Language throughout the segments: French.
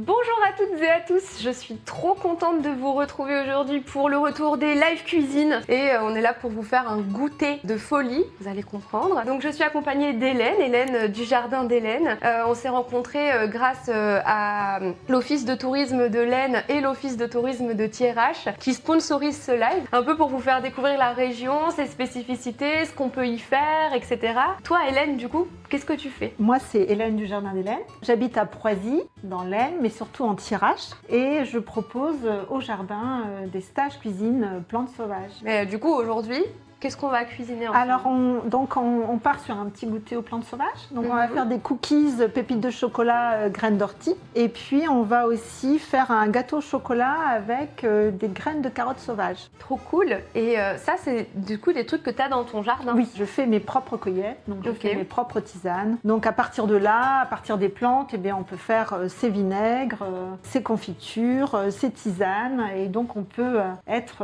Bonjour à toutes et à tous, je suis trop contente de vous retrouver aujourd'hui pour le retour des live cuisine et on est là pour vous faire un goûter de folie, vous allez comprendre. Donc je suis accompagnée Hélène du jardin d'Hélène. On s'est rencontrés grâce à l'office de tourisme de l'Aisne et l'office de tourisme de Thiérache qui sponsorisent ce live, un peu pour vous faire découvrir la région, ses spécificités, ce qu'on peut y faire, etc. Toi Hélène, du coup, qu'est-ce que tu fais? Moi c'est Hélène du jardin d'Hélène, j'habite à Proisy dans l'Aisne mais surtout en Thiérache et je propose au jardin des stages cuisine plantes sauvages. Mais du coup aujourd'hui, qu'est-ce qu'on va cuisiner ensemble? Alors on part sur un petit goûter aux plantes sauvages. Donc on va faire des cookies pépites de chocolat graines d'ortie. Et puis on va aussi faire un gâteau au chocolat avec des graines de carottes sauvages. Trop cool. Et ça c'est du coup des trucs que tu as dans ton jardin? Oui, je fais mes propres cueillettes, donc je fais mes propres tisanes. Donc à partir de là, à partir des plantes, eh bien, on peut faire ses vinaigres, ses confitures, ses tisanes. Et donc on peut être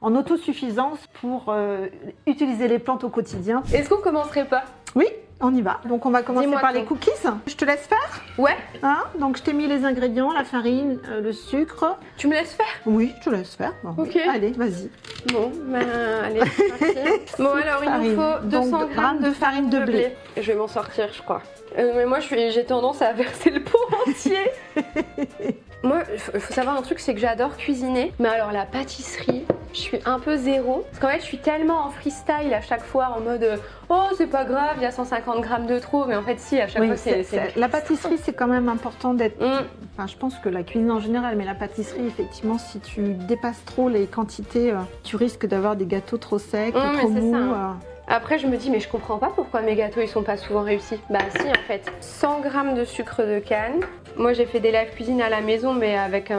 en autosuffisance pour utiliser les plantes au quotidien. Est-ce qu'on commencerait pas? Oui, on y va. Donc on va commencer par les cookies. Je te laisse faire? Ouais. Hein? Donc je t'ai mis les ingrédients, la farine, le sucre. Tu me laisses faire? Oui, je te laisse faire. Bon, ok. Oui. Allez, vas-y. Bon, ben allez, c'est parti. Bon alors il nous faut 200 g de farine de blé. Je vais m'en sortir, je crois. Mais moi j'ai tendance à verser le pot entier. Moi, il faut savoir un truc, c'est que j'adore cuisiner. Mais alors la pâtisserie, je suis un peu zéro. Parce qu'en fait, je suis tellement en freestyle à chaque fois, en mode oh, c'est pas grave, il y a 150 grammes de trop. Mais en fait, si, à chaque fois, c'est... La pâtisserie, c'est quand même important d'être... Enfin, je pense que la cuisine en général, mais la pâtisserie, effectivement, si tu dépasses trop les quantités, tu risques d'avoir des gâteaux trop secs, trop mous. Ça, hein. Après, je me dis, mais je comprends pas pourquoi mes gâteaux, ils sont pas souvent réussis. Bah si, en fait. 100 g de sucre de canne. Moi, j'ai fait des live cuisine à la maison, mais avec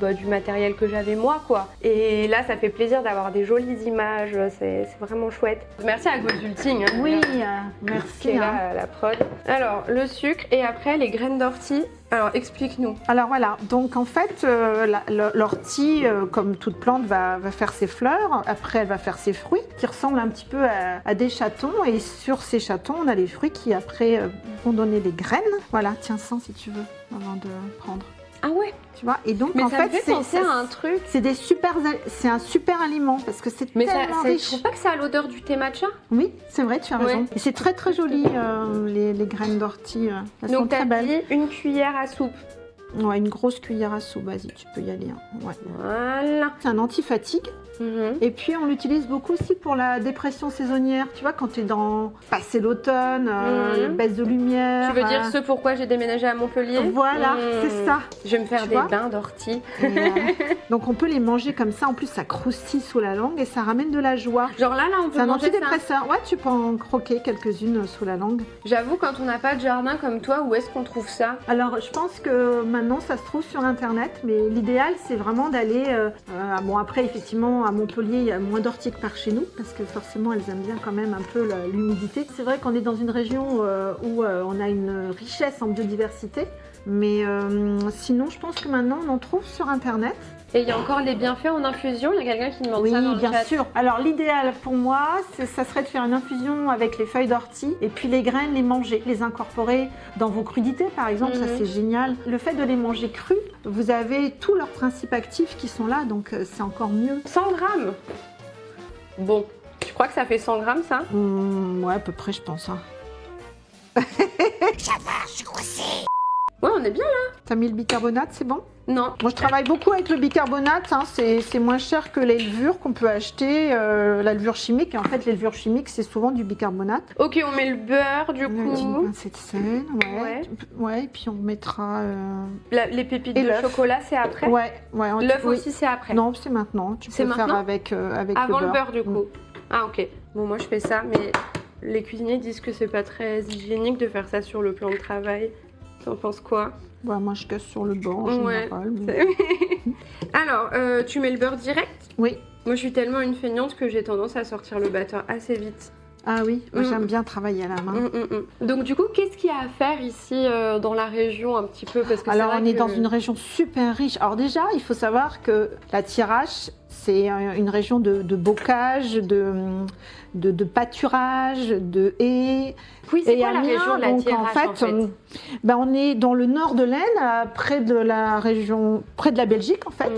du matériel que j'avais moi, quoi. Et là, ça fait plaisir d'avoir des jolies images. C'est vraiment chouette. Merci à Gozulting. Hein, oui, merci. Qui est là, la prod. Alors, le sucre et après, les graines d'ortie. Alors, explique-nous. Alors voilà, donc en fait, l'ortie, comme toute plante, va faire ses fleurs. Après, elle va faire ses fruits qui ressemblent un petit peu à des chatons. Et sur ces chatons, on a les fruits qui après vont donner des graines. Voilà, tiens ça si tu veux, avant de prendre. Ah ouais. Tu vois, et donc mais en ça fait, me fait penser à un truc. C'est un super aliment parce que c'est tellement riche. Je trouve pas que ça a l'odeur du thé matcha? Oui, c'est vrai, tu as raison. Et c'est très très joli les graines d'ortie. Elles sont très belles. Donc une cuillère à soupe. Ouais, une grosse cuillère à soupe. Vas-y, tu peux y aller. Hein. Ouais. Voilà. C'est un anti-fatigue. Et puis on l'utilise beaucoup aussi pour la dépression saisonnière. Tu vois, quand tu es dans passer l'automne, baisse de lumière. Tu veux dire ce pourquoi j'ai déménagé à Montpellier? Voilà, c'est ça. Je vais me faire des bains d'ortie. Donc on peut les manger comme ça. En plus, ça croustille sous la langue et ça ramène de la joie. Genre là, on peut c'est un manger antidépresseur. Ouais, tu peux en croquer quelques-unes sous la langue. J'avoue, quand on n'a pas de jardin comme toi, où est-ce qu'on trouve ça? Alors, je pense que maintenant, ça se trouve sur Internet, mais l'idéal, c'est vraiment d'aller... bon, après, effectivement, à Montpellier, il y a moins d'orties que par chez nous, parce que forcément, elles aiment bien quand même un peu l'humidité. C'est vrai qu'on est dans une région où on a une richesse en biodiversité, mais sinon, je pense que maintenant, on en trouve sur Internet. Et il y a encore les bienfaits en infusion, il y a quelqu'un qui demande ça dans le chat. Oui, bien sûr. Alors l'idéal pour moi, ça serait de faire une infusion avec les feuilles d'ortie et puis les graines, les manger, les incorporer dans vos crudités par exemple, ça c'est génial. Le fait de les manger crus, vous avez tous leurs principes actifs qui sont là, donc c'est encore mieux. 100 grammes. Bon, tu crois que ça fait 100 grammes ça? Ouais, à peu près je pense. Hein. Ça va, je suis grossée. Ouais, on est bien là. T'as mis le bicarbonate, c'est bon? Non. Moi, je travaille beaucoup avec le bicarbonate. Hein. C'est moins cher que les levures qu'on peut acheter, la levure chimique. Et en fait, les levures chimiques, c'est souvent du bicarbonate. Ok, on met le beurre du coup. Une pincée de sel, ouais. Et puis on mettra... les pépites de chocolat, c'est après? Ouais. L'œuf aussi, c'est après? Non, c'est maintenant. Tu peux faire avec avant le beurre du coup. Ah ok. Bon, moi je fais ça, mais les cuisiniers disent que c'est pas très hygiénique de faire ça sur le plan de travail. T'en penses quoi? Ouais, moi je casse sur le bord en général. Mais... Alors, tu mets le beurre direct? Oui. Moi je suis tellement une feignante que j'ai tendance à sortir le batteur assez vite. Ah oui, moi j'aime bien travailler à la main. Donc du coup, qu'est-ce qu'il y a à faire ici dans la région un petit peu? Parce que Alors c'est on vrai est dans une région super riche. Alors déjà, il faut savoir que la Thiérache, c'est une région de bocage, de pâturage, de haies. Oui, c'est et quoi la Amiens, région de la donc Thiérache en fait? On est dans le nord de l'Aisne, près de la région, près de la Belgique en fait.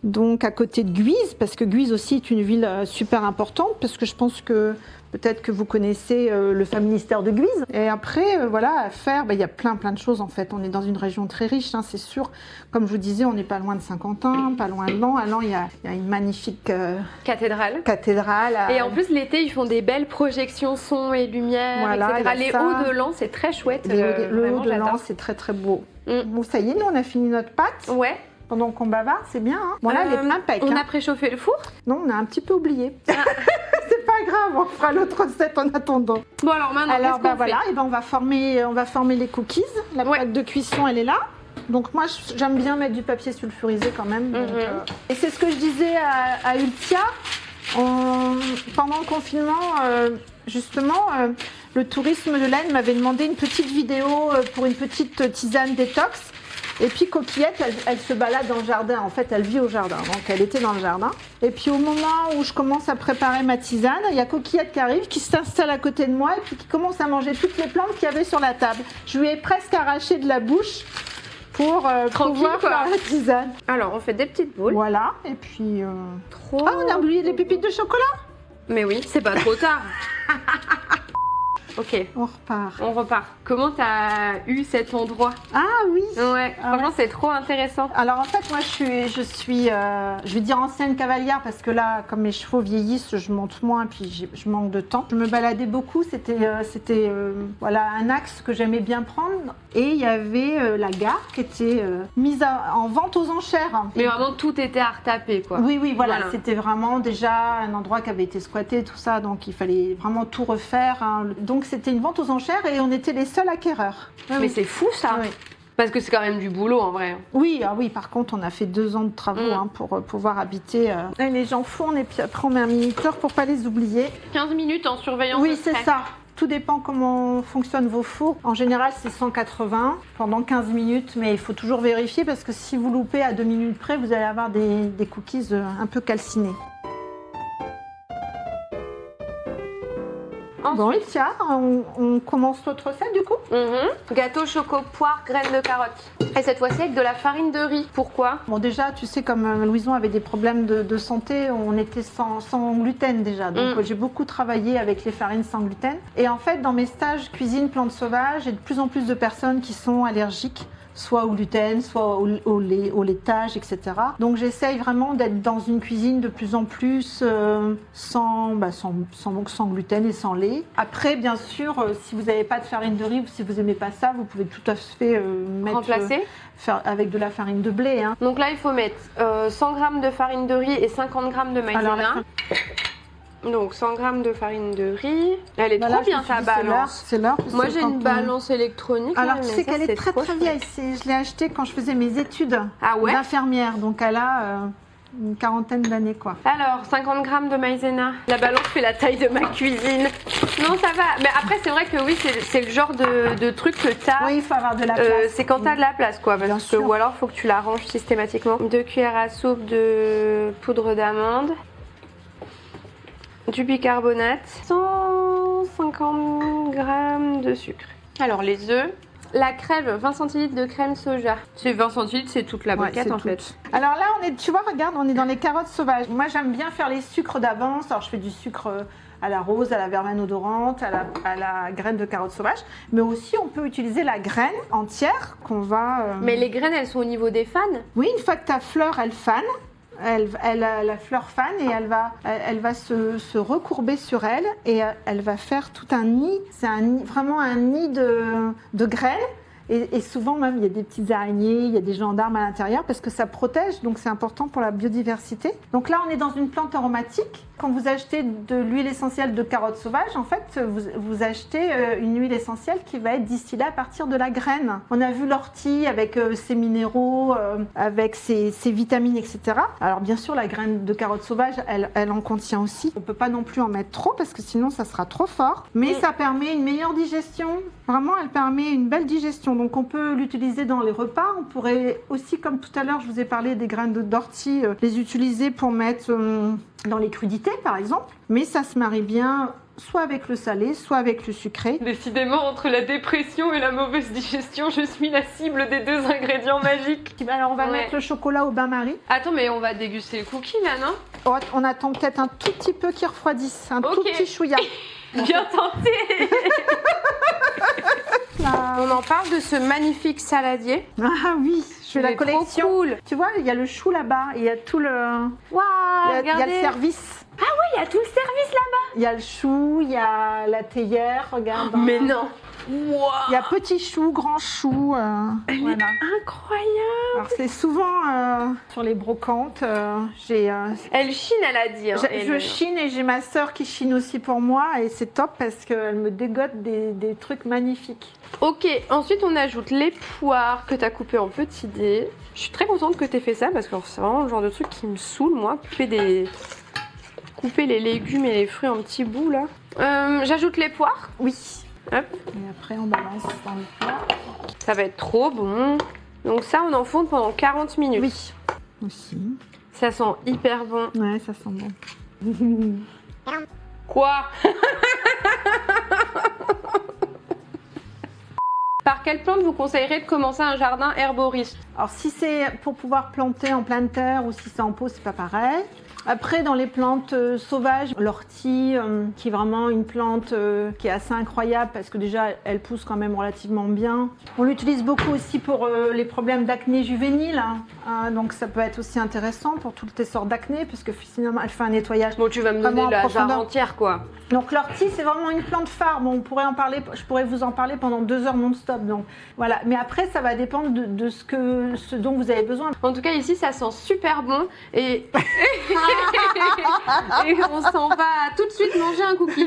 Donc à côté de Guise, parce que Guise aussi est une ville super importante, parce que je pense que peut-être que vous connaissez le fameux ministère de Guise. Et après, voilà, à faire, il y a plein de choses en fait. On est dans une région très riche, hein, c'est sûr. Comme je vous disais, on n'est pas loin de Saint-Quentin, pas loin de Laon. À Laon, il y a une magnifique cathédrale. Et en plus, l'été, ils font des belles projections son et lumière, Voilà, etc. Les hauts de Laon, c'est très chouette. Le haut de Laon, c'est très très beau. Bon, ça y est, nous, on a fini notre pâte. Ouais. Pendant qu'on bavarde, c'est bien. Hein. Voilà, elle est plein pec. On a préchauffé le four? Non, on a un petit peu oublié. C'est pas grave, on fera l'autre recette en attendant. Bon, alors maintenant, qu'est-ce qu'on voilà, fait? et on va former les cookies. La pâte de cuisson, elle est là. Donc moi, j'aime bien mettre du papier sulfurisé quand même. Donc, et c'est ce que je disais à Ultia. Pendant le confinement, justement, le tourisme de l'Aisne m'avait demandé une petite vidéo pour une petite tisane détox. Et puis Coquillette, elle se balade dans le jardin. En fait, elle vit au jardin. Donc, elle était dans le jardin. Et puis, au moment où je commence à préparer ma tisane, il y a Coquillette qui arrive, qui s'installe à côté de moi et puis qui commence à manger toutes les plantes qu'il y avait sur la table. Je lui ai presque arraché de la bouche pour pouvoir faire la tisane. Alors, on fait des petites boules. Voilà. Et puis... Ah, on a oublié les pépites de chocolat. Mais oui, c'est pas trop tard. Ok. On repart. Comment t'as eu cet endroit? Ah oui. Ouais, franchement, c'est trop intéressant. Alors en fait, moi je suis je vais dire ancienne cavalière parce que là, comme mes chevaux vieillissent, je monte moins puis je manque de temps. Je me baladais beaucoup, c'était voilà un axe que j'aimais bien prendre et il y avait la gare qui était mise en vente aux enchères. Mais vraiment tout était à retaper quoi. Oui, voilà. C'était vraiment déjà un endroit qui avait été squatté, tout ça, donc il fallait vraiment tout refaire. Hein. Donc c'était une vente aux enchères et on était les seuls acquéreurs. Mais c'est fou ça. Oui. Parce que c'est quand même du boulot en vrai. Oui, par contre on a fait 2 ans de travaux pour pouvoir habiter. Et les gens fournent et puis après on met un minuteur pour pas les oublier. 15 minutes en surveillant. Oui, c'est ça. Tout dépend comment fonctionnent vos fours. En général, c'est 180 pendant 15 minutes, mais il faut toujours vérifier parce que si vous loupez à 2 minutes près, vous allez avoir des cookies un peu calcinés. Bon, et tiens, on commence notre recette du coup. Gâteau choco poire graines de carotte. Et cette fois-ci avec de la farine de riz. Pourquoi? Bon, déjà, tu sais, comme Louison avait des problèmes de santé, on était sans gluten déjà. Donc j'ai beaucoup travaillé avec les farines sans gluten. Et en fait, dans mes stages cuisine plantes sauvages, j'ai de plus en plus de personnes qui sont allergiques, soit au gluten, soit au laitage, etc. Donc j'essaye vraiment d'être dans une cuisine de plus en plus sans gluten et sans lait. Après, bien sûr, si vous n'avez pas de farine de riz ou si vous n'aimez pas ça, vous pouvez tout à fait remplacer faire avec de la farine de blé. Hein. Donc là, il faut mettre 100 g de farine de riz et 50 g de maïzena. Donc 100 g de farine de riz. Elle est trop bien ta balance. C'est l'heure. Moi j'ai une balance électronique. Alors tu sais qu'elle est très vieille. Je l'ai achetée quand je faisais mes études d'infirmière. Donc elle a une quarantaine d'années quoi. Alors 50 g de maïzena. La balance fait la taille de ma cuisine. Non ça va. Mais après c'est vrai que oui c'est le genre de truc que t'as. Oui il faut avoir de la place. C'est quand t'as de la place quoi. Parce que, ou alors il faut que tu la ranges systématiquement. 2 cuillères à soupe de poudre d'amande. Du bicarbonate, 150 g de sucre. Alors les œufs, la crème, 20 centilitres de crème soja. C'est 20 centilitres, c'est toute la boîte en fait. Alors là, tu vois, regarde, on est dans les carottes sauvages. Moi, j'aime bien faire les sucres d'avance. Alors, je fais du sucre à la rose, à la verveine odorante, à la graine de carotte sauvage. Mais aussi, on peut utiliser la graine entière qu'on va... Mais les graines, elles sont au niveau des fans? Oui, une fois que ta fleur, elle fane, la fleur fane et elle va se recourber sur elle et elle va faire tout un nid. C'est vraiment un nid de graines. Et souvent même, il y a des petites araignées, il y a des gendarmes à l'intérieur parce que ça protège, donc c'est important pour la biodiversité. Donc là, on est dans une plante aromatique quand vous achetez de l'huile essentielle de carotte sauvage, en fait, vous achetez une huile essentielle qui va être distillée à partir de la graine. On a vu l'ortie avec ses minéraux, avec ses vitamines, etc. Alors bien sûr, la graine de carotte sauvage, elle en contient aussi. On ne peut pas non plus en mettre trop parce que sinon ça sera trop fort. Mais ça permet une meilleure digestion. Vraiment, elle permet une belle digestion. Donc on peut l'utiliser dans les repas. On pourrait aussi, comme tout à l'heure, je vous ai parlé des graines d'ortie, les utiliser pour mettre dans les crudités par exemple. Mais ça se marie bien soit avec le salé, soit avec le sucré. Décidément, entre la dépression et la mauvaise digestion, je suis la cible des 2 ingrédients magiques. Alors on va mettre le chocolat au bain-marie. Attends, mais on va déguster le cookie là, non? Oh, on attend peut-être un tout petit peu qu'il refroidisse, un tout petit chouïa. Bien tenté. On en parle de ce magnifique saladier. Ah oui, je fais la collection. Trop cool. Tu vois, il y a le chou là-bas, il y a tout le... Waouh, il y a le service. Ah oui, il y a tout le service là-bas. Il y a le chou, il y a la théière, regarde. Mais non. Wow. Il y a petit chou, grand chou. Voilà. Incroyable. Alors c'est souvent sur les brocantes. Elle chine, elle a dit. Hein, je chine et j'ai ma sœur qui chine aussi pour moi et c'est top parce qu'elle me dégote des trucs magnifiques. Ok, ensuite on ajoute les poires que tu as coupées en petits dés. Je suis très contente que tu aies fait ça parce que c'est vraiment le genre de truc qui me saoule, moi. Couper les légumes et les fruits en petits bouts là. J'ajoute les poires. Oui. Hop. Et après on balance dans le plat. Ça va être trop bon. Donc ça on enfonce pendant 40 minutes. Oui. Aussi. Ça sent hyper bon. Ouais, ça sent bon. Quoi? Par quelle plante vous conseillerez de commencer un jardin herboriste? Alors si c'est pour pouvoir planter en pleine terre ou si c'est en pot, c'est pas pareil. Après, dans les plantes sauvages, l'ortie, qui est vraiment une plante qui est assez incroyable parce que déjà, elle pousse quand même relativement bien. On l'utilise beaucoup aussi pour les problèmes d'acné juvénile. Donc, ça peut être aussi intéressant pour toutes les sortes d'acné puisque finalement, elle fait un nettoyage. Bon, tu vas me donner la jarre entière, quoi. Donc, l'ortie, c'est vraiment une plante phare. Bon, on pourrait en parler, je pourrais vous en parler pendant 2 heures non-stop. Donc, voilà. Mais après, ça va dépendre de ce dont vous avez besoin. En tout cas, ici, ça sent super bon et... et on s'en va tout de suite manger un cookie.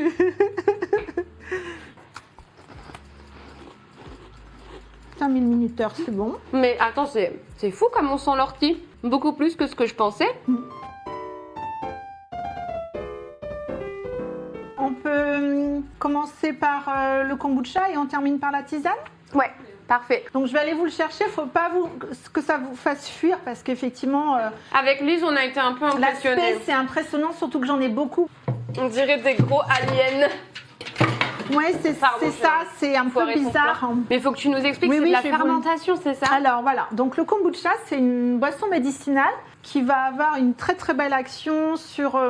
Un minuteur, c'est bon. Mais attends, c'est fou comme on sent l'ortie. Beaucoup plus que ce que je pensais. On peut commencer par le kombucha et on termine par la tisane? Ouais. Parfait. Donc je vais aller vous le chercher, il ne faut pas que ça vous fasse fuir parce qu'effectivement... Avec Lise, on a été un peu impressionnés. L'aspect, c'est impressionnant, surtout que j'en ai beaucoup. On dirait des gros aliens. Ouais, c'est ça, c'est un peu bizarre. Mais il faut que tu nous expliques, oui, c'est de la fermentation, c'est ça? Alors voilà, donc le kombucha, c'est une boisson médicinale qui va avoir une très très belle action sur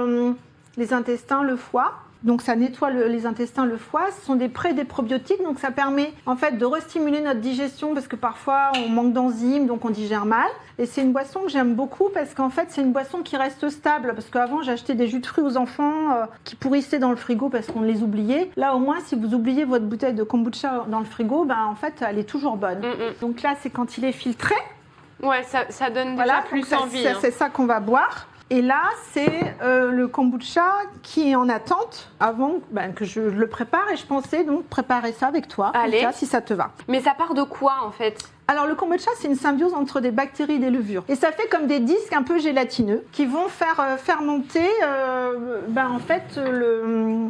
les intestins, le foie. Donc ça nettoie les intestins, le foie. Ce sont des probiotiques, donc ça permet en fait de restimuler notre digestion parce que parfois on manque d'enzymes, donc on digère mal. Et c'est une boisson que j'aime beaucoup parce qu'en fait c'est une boisson qui reste stable. Parce qu'avant j'achetais des jus de fruits aux enfants qui pourrissaient dans le frigo parce qu'on les oubliait. Là au moins si vous oubliez votre bouteille de kombucha dans le frigo, en fait elle est toujours bonne. Donc là c'est quand il est filtré. Ouais, ça donne déjà plus envie. C'est ça qu'on va boire. Et là, c'est le kombucha qui est en attente avant que je le prépare et je pensais donc préparer ça avec toi, Allez. Si ça te va. Mais ça part de quoi en fait? Alors le kombucha, c'est une symbiose entre des bactéries et des levures. Et ça fait comme des disques un peu gélatineux qui vont faire fermenter en fait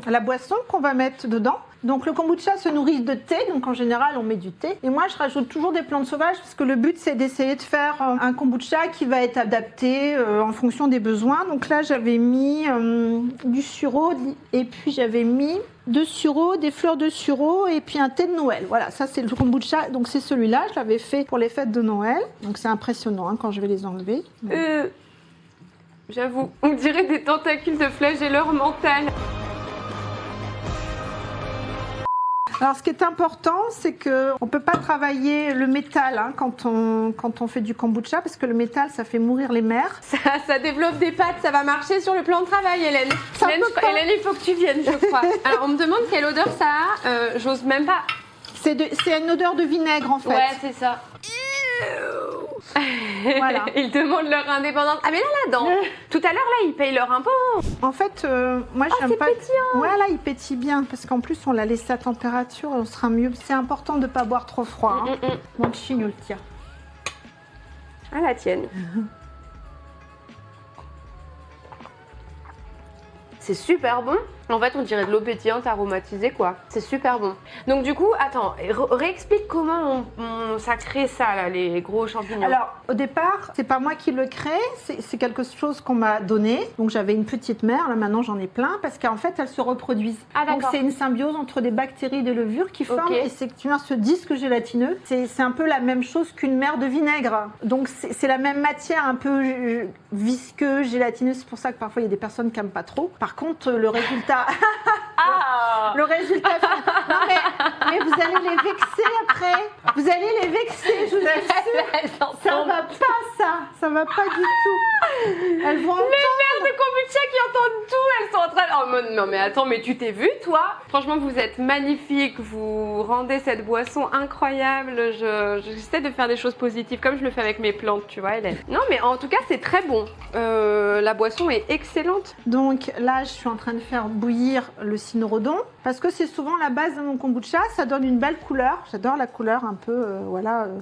la boisson qu'on va mettre dedans. Donc le kombucha se nourrit de thé, donc en général on met du thé. Et moi je rajoute toujours des plantes sauvages parce que le but c'est d'essayer de faire un kombucha qui va être adapté en fonction des besoins. Donc là j'avais mis du sureau et puis j'avais mis de sureau, des fleurs de sureau et puis un thé de Noël. Voilà, ça c'est le kombucha, donc c'est celui-là, je l'avais fait pour les fêtes de Noël. Donc c'est impressionnant quand je vais les enlever. J'avoue, on dirait des tentacules de flagelleur mental. Alors, ce qui est important, c'est qu'on ne peut pas travailler le métal quand on fait du kombucha, parce que le métal, ça fait mourir les mers. Ça développe des pattes, ça va marcher sur le plan de travail, Hélène. Hélène, il faut que tu viennes, je crois. Alors, on me demande quelle odeur ça a. J'ose même pas. C'est une odeur de vinaigre, en fait. Ouais, c'est ça. Voilà. Ils demandent leur indépendance. Ah mais là, tout à l'heure, là, ils payent leur impôt. En fait, moi, j'aime c'est pas... pétillant. Ouais, là, il pétille bien, parce qu'en plus, on l'a laissé à température, et on sera mieux. C'est important de ne pas boire trop froid. Hein. Donc, chignoule, tiens. Ah, la tienne. C'est super bon. En fait, on dirait de l'eau pétillante aromatisée, quoi. C'est super bon. Donc du coup, attends, réexplique comment ça crée ça, là, les gros champignons. Alors, au départ, c'est pas moi qui le crée, c'est quelque chose qu'on m'a donné. Donc, j'avais une petite mère, là maintenant j'en ai plein, parce qu'en fait, elles se reproduisent. Ah, donc, d'accord. c'est une symbiose entre des bactéries et des levures qui forment, et c'est que tu vois ce disque gélatineux, c'est un peu la même chose qu'une mer de vinaigre. Donc, c'est la même matière, un peu visqueuse, gélatineuse. C'est pour ça que parfois, il y a des personnes qui n'aiment pas trop. Par contre, le résultat... Le résultat... Non, mais vous allez les vexer après. Vous allez les vexer, je vous assure. Ça va pas, ça va pas du tout. Elles vont entendre. Les mères de kombucha qui entendent tout, elles sont en train de... Oh, non mais attends, mais tu t'es vue, toi? Franchement, vous êtes magnifique, vous rendez cette boisson incroyable. J'essaie de faire des choses positives, comme je le fais avec mes plantes, tu vois, Hélène. Non, mais en tout cas, c'est très bon. La boisson est excellente. Donc là, je suis en train de faire bouillir le cynorhodon, parce que c'est souvent la base de mon kombucha. Ça donne une belle couleur. J'adore la couleur un peu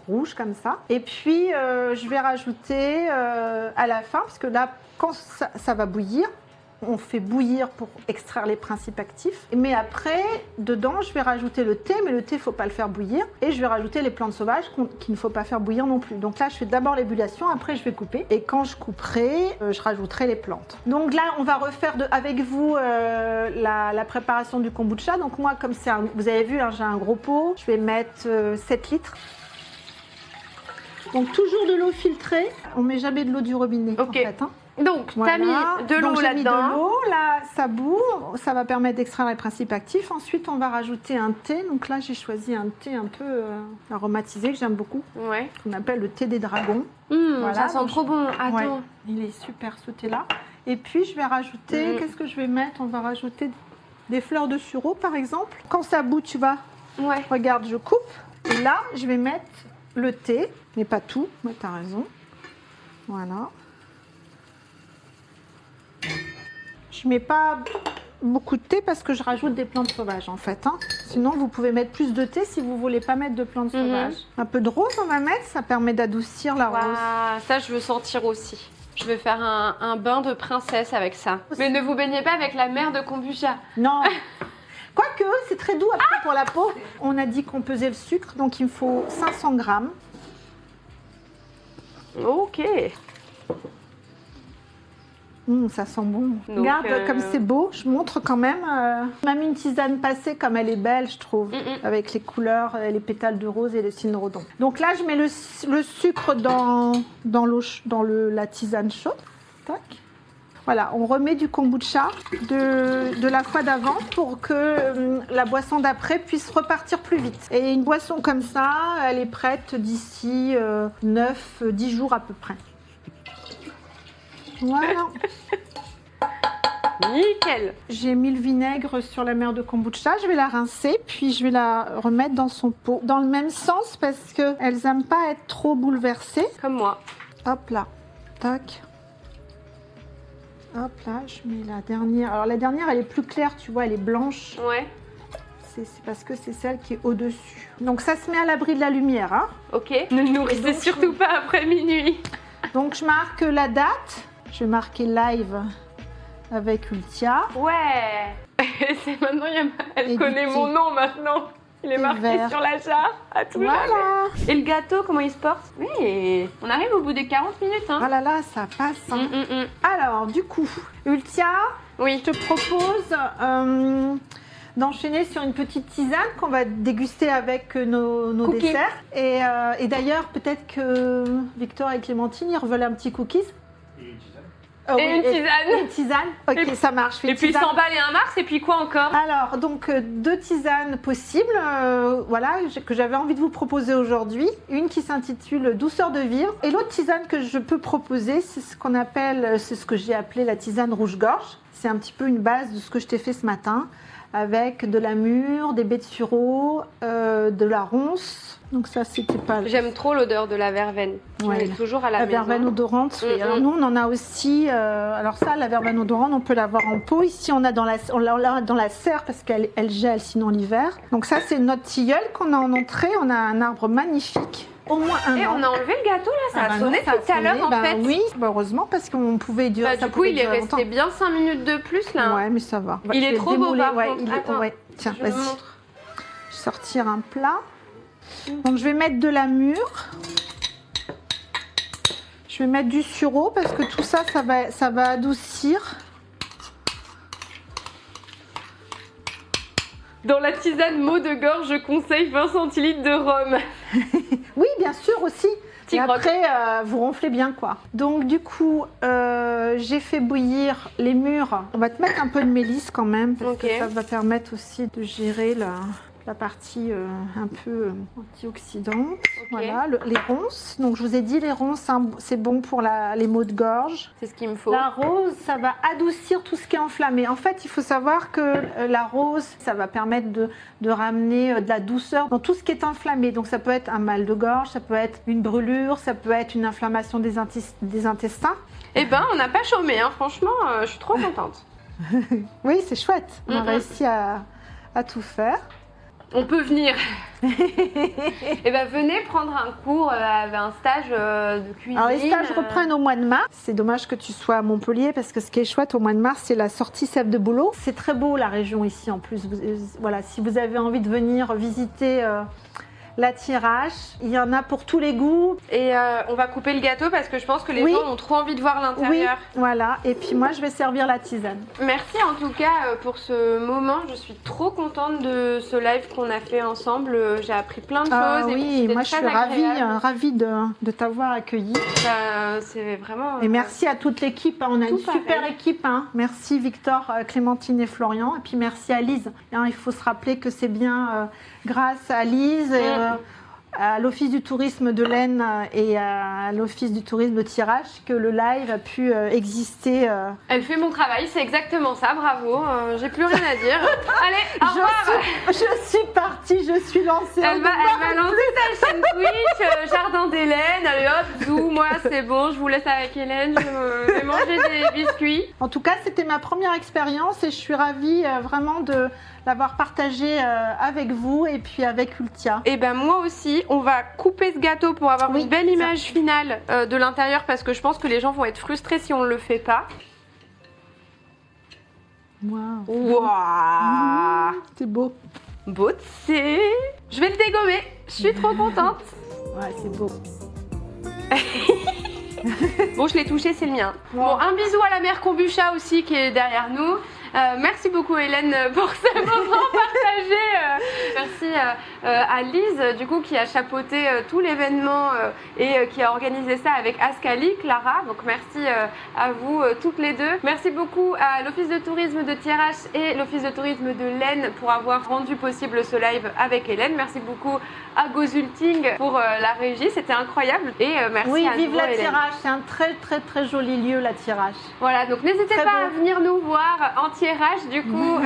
rouge comme ça. Et puis, je vais rajouter à la fin, parce que là, quand ça va bouillir, on fait bouillir pour extraire les principes actifs. Mais après, dedans, je vais rajouter le thé, mais le thé, il ne faut pas le faire bouillir. Et je vais rajouter les plantes sauvages qu'il ne faut pas faire bouillir non plus. Donc là, je fais d'abord l'ébullition, après je vais couper. Et quand je couperai, je rajouterai les plantes. Donc là, on va refaire avec vous la préparation du kombucha. Donc moi, comme c'est vous avez vu, hein, j'ai un gros pot, je vais mettre 7 litres. Donc toujours de l'eau filtrée. On ne met jamais de l'eau du robinet, en fait. Hein. Donc, voilà. tu as mis de l'eau là-dedans. J'ai mis de l'eau, là, ça bout, ça va permettre d'extraire les principes actifs. Ensuite, on va rajouter un thé. Donc là, j'ai choisi un thé un peu aromatisé, que j'aime beaucoup, Ouais. qu'on appelle le thé des dragons. Voilà, ça sent trop bon. Attends. Ouais, il est super, ce thé-là. Et puis, je vais rajouter, qu'est-ce que je vais mettre? On va rajouter des fleurs de sureau, par exemple. Quand ça bout, tu vois, regarde, je coupe. Et là, je vais mettre le thé, mais pas tout, mais tu as raison. Voilà. Je mets pas beaucoup de thé parce que je rajoute des plantes sauvages en fait. Hein. Sinon, vous pouvez mettre plus de thé si vous voulez pas mettre de plantes sauvages. Un peu de rose, on va mettre, ça permet d'adoucir la rose. Ça, je veux sentir aussi. Je vais faire un bain de princesse avec ça. Mais ne vous baignez pas avec la mer de kombucha. Non. Quoique, c'est très doux après pour la peau. On a dit qu'on pesait le sucre, donc il me faut 500 grammes. Ok. Ça sent bon. Donc, regarde comme c'est beau. Je montre quand même. Même une tisane passée comme elle est belle, je trouve. Avec les couleurs, les pétales de rose et le cynorhodon. Donc là, je mets le sucre dans la tisane chaude. Tac. Voilà, on remet du kombucha de la fois d'avant pour que la boisson d'après puisse repartir plus vite. Et une boisson comme ça, elle est prête d'ici 9-10 jours à peu près. Voilà. Nickel. J'ai mis le vinaigre sur la mer de kombucha, je vais la rincer, puis je vais la remettre dans son pot. Dans le même sens parce qu'elles n'aiment pas être trop bouleversées. Comme moi. Hop là, tac. Hop là, je mets la dernière. Alors la dernière, elle est plus claire, tu vois, elle est blanche. Ouais. C'est parce que c'est celle qui est au-dessus. Donc ça se met à l'abri de la lumière. Hein. Ok. Ne nourrissez surtout pas après minuit. Donc je marque la date. Je vais marquer live avec Ultia. Ouais. C'est maintenant, elle Et connaît mon nom maintenant. Il est marqué vert. sur la jarre à tout Voilà. jamais. Et le gâteau, comment il se porte? Oui, on arrive au bout des 40 minutes. Hein. Oh là là, ça passe. Hein. Alors, du coup, Ultia, oui. je te propose d'enchaîner sur une petite tisane qu'on va déguster avec nos desserts. Et d'ailleurs, peut-être que Victor et Clémentine, ils veulent un petit cookies. Et une tisane. Une tisane. Ok, ça marche. Et puis 100 balles et un Mars, et puis quoi encore? Alors, donc, 2 tisanes possibles, voilà, que j'avais envie de vous proposer aujourd'hui. Une qui s'intitule Douceur de vivre. Et l'autre tisane que je peux proposer, c'est ce que j'ai appelé la tisane rouge-gorge. C'est un petit peu une base de ce que je t'ai fait ce matin. avec de la mûre, des baies de sureau, de la ronce. Donc ça, c'était pas... J'aime trop l'odeur de la verveine. J'en ai toujours à la maison. verveine odorante. Oui. Alors nous, on en a aussi... alors ça, la verveine odorante, on peut l'avoir en pot. Ici, on l'a dans la serre parce qu'elle gèle sinon l'hiver. Donc ça, c'est notre tilleul qu'on a en entrée. On a un arbre magnifique. Au moins un an. On a enlevé le gâteau là, ça a sonné tout à l'heure en fait. Oui, heureusement parce qu'on pouvait durer. Du coup, il est resté bien 5 minutes de plus là. Ouais, mais ça va. Il est trop beau par contre. Attends, tiens, vas-y. Je vais sortir un plat. Donc je vais mettre de la mûre. Je vais mettre du sureau parce que tout ça, ça va adoucir. Dans la tisane maux de gorge, je conseille 20 centilitres de rhum. Oui, bien sûr aussi. Et après, vous ronflez bien quoi. Donc du coup, j'ai fait bouillir les mûres. On va te mettre un peu de mélisse quand même parce que ça va permettre aussi de gérer la partie un peu antioxydante. Voilà, les ronces. Donc je vous ai dit, les ronces, c'est bon pour les maux de gorge. C'est ce qu'il me faut. La rose, ça va adoucir tout ce qui est enflammé. En fait, il faut savoir que la rose, ça va permettre de ramener de la douceur dans tout ce qui est enflammé. Donc ça peut être un mal de gorge, ça peut être une brûlure, ça peut être une inflammation des intestins. Eh ben, on n'a pas chômé, hein. Franchement, je suis trop contente. Oui, c'est chouette. On a réussi à tout faire. On peut venir. Et ben venez prendre un cours, un stage de cuisine. Alors les stages reprennent au mois de mars. C'est dommage que tu sois à Montpellier parce que ce qui est chouette au mois de mars, c'est la sortie Sève de Boulot. C'est très beau la région ici en plus. Voilà, si vous avez envie de venir visiter la Thiérache, il y en a pour tous les goûts. Et on va couper le gâteau parce que je pense que les gens ont trop envie de voir l'intérieur. Oui, voilà. Et puis moi, je vais servir la tisane. Merci en tout cas pour ce moment. Je suis trop contente de ce live qu'on a fait ensemble. J'ai appris plein de choses. Oui, moi je suis ravie de t'avoir accueilli. C'est vraiment... Et merci à toute l'équipe. On a une super équipe. Merci Victor, Clémentine et Florian. Et puis merci à Lise. Il faut se rappeler que c'est bien grâce à Lise, à l'Office du tourisme de l'Aisne et à l'Office du tourisme de Thiérache que le live a pu exister. Elle fait mon travail, c'est exactement ça, bravo. J'ai plus rien à dire. Allez, au revoir. Je suis partie, je suis lancée. Elle va lancer sa chaîne Twitch, Jardin d'Hélène. Allez hop, zou, moi c'est bon, je vous laisse avec Hélène, je vais manger des biscuits. En tout cas, c'était ma première expérience et je suis ravie vraiment de l'avoir partagé avec vous et puis avec Ultia. Et ben moi aussi, on va couper ce gâteau pour avoir une belle image finale de l'intérieur parce que je pense que les gens vont être frustrés si on ne le fait pas. Waouh! Wow. C'est beau. Beau, c'est... Je vais le dégommer, je suis trop contente. Ouais, c'est beau. Bon, je l'ai touché, c'est le mien. Bon, un bisou à la mère Kombucha aussi qui est derrière nous. Merci beaucoup Hélène pour ce moment partagé. Merci à Lise du coup qui a chapeauté tout l'événement et qui a organisé ça avec Ascali, Clara. Donc merci à vous toutes les deux. Merci beaucoup à l'Office de tourisme de Thiérache et l'Office de tourisme de l'Aisne pour avoir rendu possible ce live avec Hélène. Merci beaucoup à Gozulting pour la régie, c'était incroyable. Et merci à vive la Hélène. Thiérache, c'est un très joli lieu la Thiérache. Voilà, donc n'hésitez pas à venir nous voir en Thiérache du coup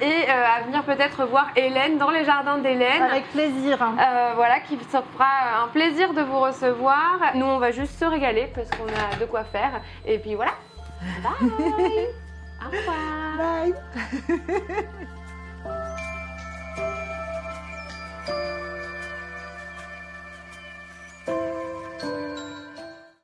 et à venir peut-être voir Hélène dans les jardins d'Hélène. Avec plaisir. Voilà, qui se fera un plaisir de vous recevoir. Nous on va juste se régaler parce qu'on a de quoi faire. Et puis voilà. Bye. Au revoir. Bye.